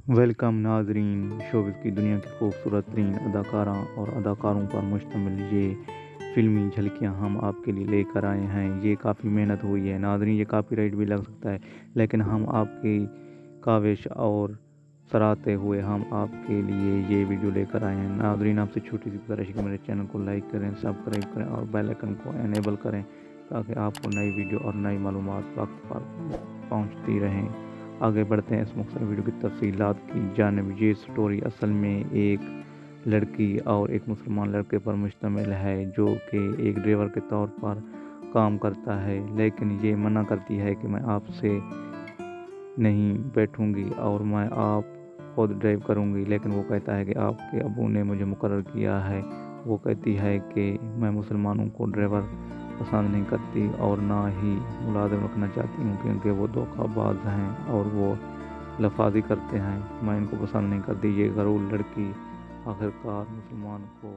Welcome ناظرین، showbiz کی دنیا کی خوبصورت ترین اداکاراں اور اداکاروں پر مشتمل یہ فلمی جھلکیاں ہم آپ کے لیے لے کر آئے ہیں۔ یہ کافی محنت ہوئی ہے ناظرین، یہ کاپی رائٹ بھی لگ سکتا ہے، لیکن ہم آپ کی کاوش اور سراہتے ہوئے ہم آپ کے لیے یہ ویڈیو لے کر آئے ہیں۔ ناظرین، آپ سے چھوٹی سی گزارش ہے کہ میرے چینل کو لائک کریں، سبسکرائب کریں اور بیل آئیکن کو انیبل کریں تاکہ آپ کو نئی ویڈیو اور نئی معلومات وقت پر پہنچتی رہیں۔ آگے بڑھتے ہیں اس مختصر ویڈیو کی تفصیلات کی جانب۔ یہ سٹوری اصل میں ایک لڑکی اور ایک مسلمان لڑکے پر مشتمل ہے جو کہ ایک ڈرائیور کے طور پر کام کرتا ہے، لیکن یہ منع کرتی ہے کہ میں آپ سے نہیں بیٹھوں گی اور میں آپ خود ڈرائیو کروں گی، لیکن وہ کہتا ہے کہ آپ کے ابو نے مجھے مقرر کیا ہے۔ وہ کہتی ہے کہ میں مسلمانوں کو ڈرائیور پسند نہیں کرتی اور نہ ہی ملازم رکھنا چاہتی ہوں کیونکہ وہ دھوکہ باز ہیں اور وہ لفاظی کرتے ہیں، میں ان کو پسند نہیں کرتی۔ یہ غرور لڑکی آخرکار مسلمان کو